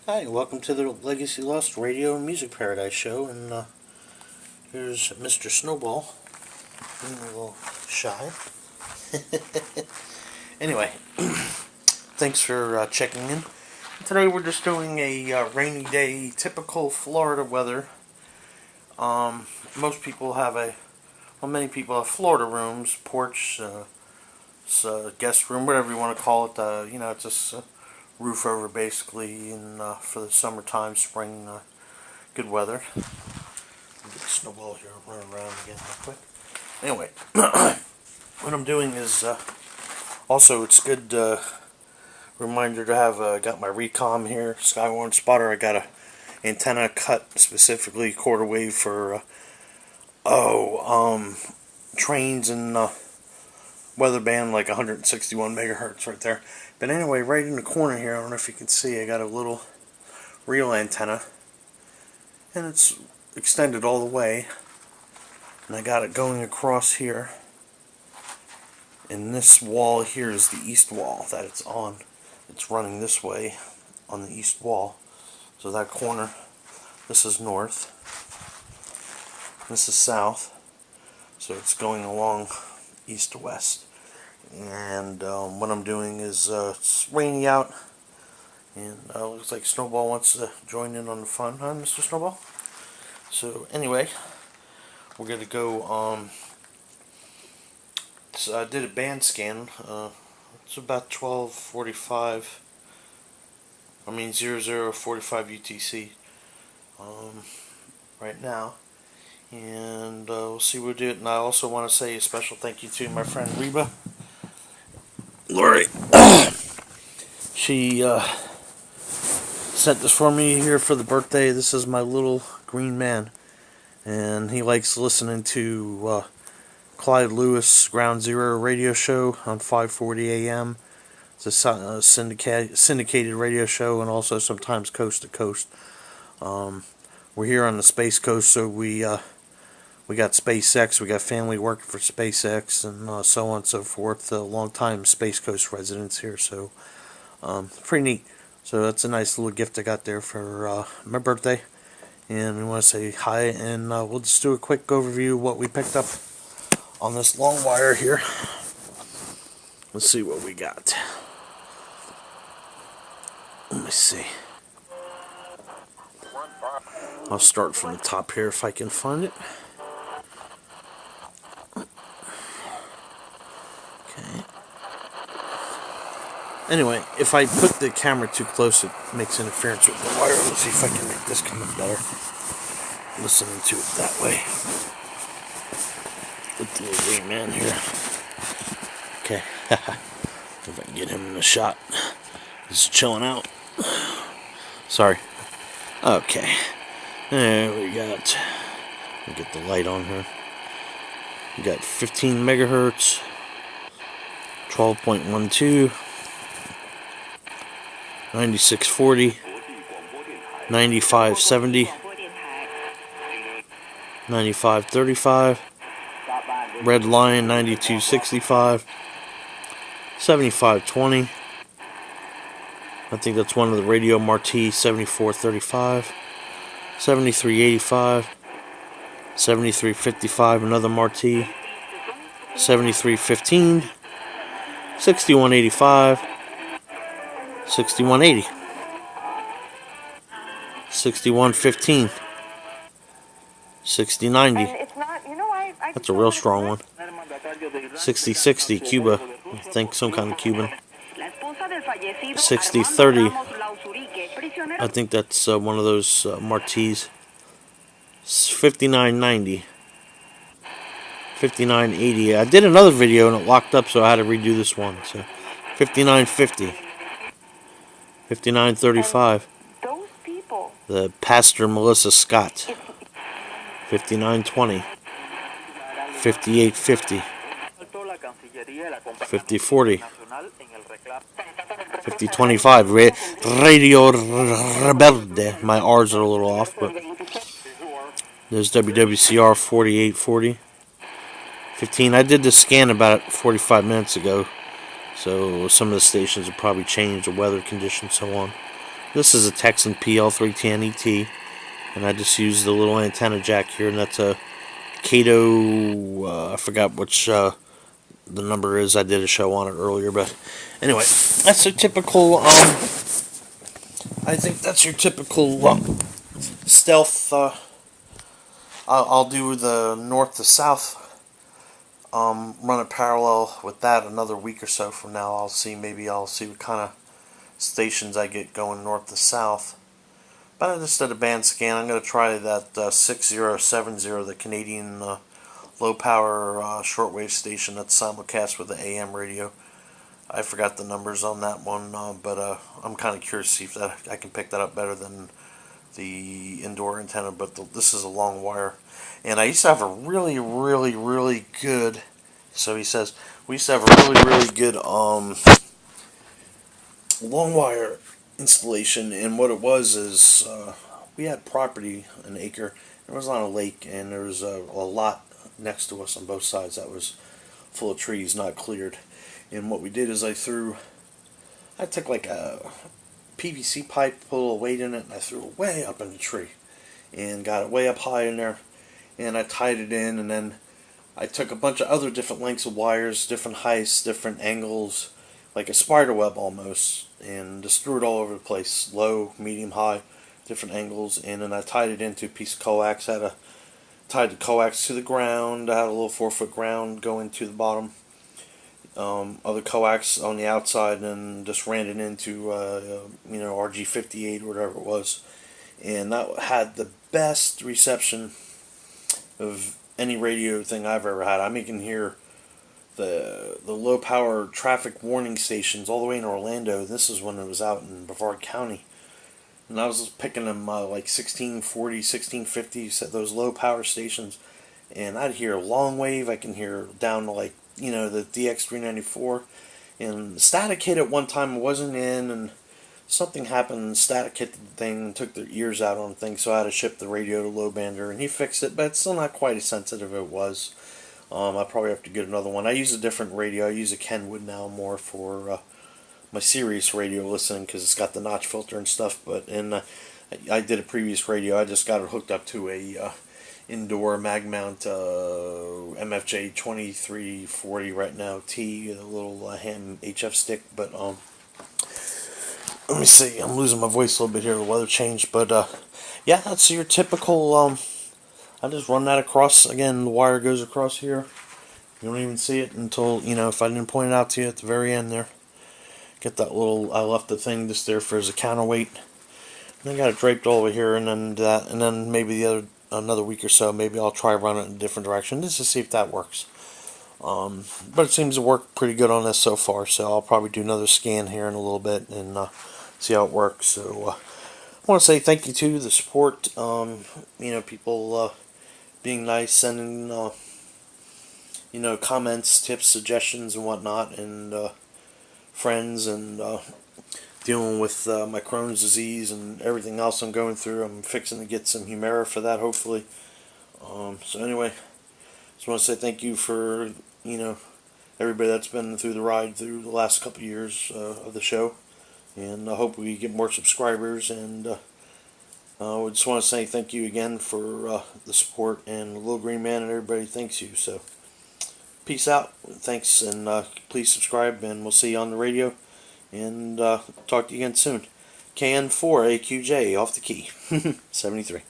Hi, welcome to the Legacy Lost Radio and Music Paradise show, and here's Mr. Snowball, being a little shy. Anyway, thanks for checking in. Today we're just doing a rainy day, typical Florida weather. Most people have many people have Florida rooms, porch, guest room, whatever you want to call it. It's just roof over basically, and for the summertime, spring, good weather. Get the snowball here, run around again real quick. Anyway, what I'm doing is also it's good reminder to have got my Recom here, Skywarn spotter. I got a antenna cut specifically quarter wave for trains and weather band, like 161 megahertz right there. But anyway, right in the corner here, I don't know if you can see, I got a little real antenna, and it's extended all the way, and I got it going across here, and this wall here is the east wall that it's on. It's running this way on the east wall, so that corner, this is north, this is south, so it's going along east to west. And what I'm doing is it's rainy out, and looks like Snowball wants to join in on the fun, huh, Mr. Snowball? So anyway, we're gonna go. So I did a band scan. It's about 12:45. 00:45 UTC right now, and we'll see what we do. And I also want to say a special thank you to my friend Reba. Lori, she sent this for me here for the birthday. This is my little green man, and he likes listening to Clyde Lewis Ground Zero radio show on 5:40 a.m. It's a syndicated radio show, and also sometimes coast to coast. We're here on the Space Coast, so we got SpaceX, we got family working for SpaceX, and so on and so forth. Long-time Space Coast residents here, so pretty neat. So that's a nice little gift I got there for my birthday. And we want to say hi, and we'll just do a quick overview of what we picked up on this long wire here. Let's see what we got. Let me see. I'll start from the top here if I can find it. Okay. Anyway, if I put the camera too close, it makes interference with the wire. Let's see if I can make this come up better. Listening to it that way. With the little green man here. Okay. If I can get him in the shot. He's chilling out. Sorry. Okay. There we got. Let me get the light on here. We got 15 megahertz. 12.12. 9640. 9570. 9535. Red Lion 9265. 7520. I think that's one of the Radio Marti 7435. 7385. 7355, another Marti. 7315. 6185. 6180. 6115. 6090. That's a real strong one. 6060, Cuba. I think some kind of Cuban. 6030. I think that's one of those Martis. 5990. 5980. I did another video and it locked up, so I had to redo this one. So 5950. 5935. The Pastor Melissa Scott. 5920. 5850. 5040. 5025. Radio Rebelde. My R's are a little off, but there's WWCR 4840. 15. I did the scan about 45 minutes ago, so some of the stations have probably changed, the weather conditions, so on. This is a Texan PL310ET, and I just used the little antenna jack here, and that's a Kaito, I forgot which the number is. I did a show on it earlier, but anyway, that's a typical, I think that's your typical stealth. I'll do the north to south, run it parallel with that another week or so from now. Maybe I'll see what kind of stations I get going north to south. But I just did a band scan. I'm going to try that 6070, the Canadian low power shortwave station that's simulcast with the AM radio. I forgot the numbers on that one, but I'm kind of curious to see if I can pick that up better than the indoor antenna. But this is a long wire, and I used to have a really, really, really good. So he says we used to have a really, really good long wire installation, and what it was is we had property, an acre. It was on a lake, and there was a lot next to us on both sides that was full of trees, not cleared. And what we did is I took like a PVC pipe, put a little weight in it, and I threw it way up in the tree, and got it way up high in there, and I tied it in, and then I took a bunch of other different lengths of wires, different heights, different angles, like a spider web almost, and just threw it all over the place, low, medium, high, different angles, and then I tied it into a piece of coax. Tied the coax to the ground. I had a little 4-foot ground going to the bottom. Other coax on the outside, and just ran it into RG58 or whatever it was, and that had the best reception of any radio thing I've ever had. I mean, you can hear the low power traffic warning stations all the way in Orlando. This is when it was out in Brevard County, and I was just picking them like 1640, 1650, those low power stations, and I'd hear long wave. I can hear down to like the DX394, and static hit at one time. I wasn't in, and something happened. Static hit the thing and took their ears out on things, so I had to ship the radio to low bander, and he fixed it, but it's still not quite as sensitive as it was. I probably have to get another one. I use a different radio. I use a Kenwood now more for my Sirius radio listening, because it's got the notch filter and stuff. But I did a previous radio. I just got it hooked up to a indoor mag mount MFJ 2340 right now T, a little ham HF stick. But let me see. I'm losing my voice a little bit here. The weather changed, but yeah, that's your typical. I just run that across. Again, the wire goes across here. You don't even see it until, if I didn't point it out to you at the very end there. Get that little, I left the thing just there for as a counterweight. And I got it draped all over here, and then maybe another week or so, maybe I'll try running it in a different direction just to see if that works. But it seems to work pretty good on this so far, so I'll probably do another scan here in a little bit and see how it works. So I want to say thank you to the support. People being nice, sending comments, tips, suggestions, and whatnot, and friends, and dealing with my Crohn's disease and everything else I'm going through. I'm fixing to get some Humira for that, hopefully. So anyway, just want to say thank you for everybody that's been through the ride through the last couple of years of the show, and I hope we get more subscribers. And I just want to say thank you again for the support, and Little Green Man and everybody thanks you. So peace out, thanks, and please subscribe, and we'll see you on the radio, and talk to you again soon. KN4AQJ off the key. 73.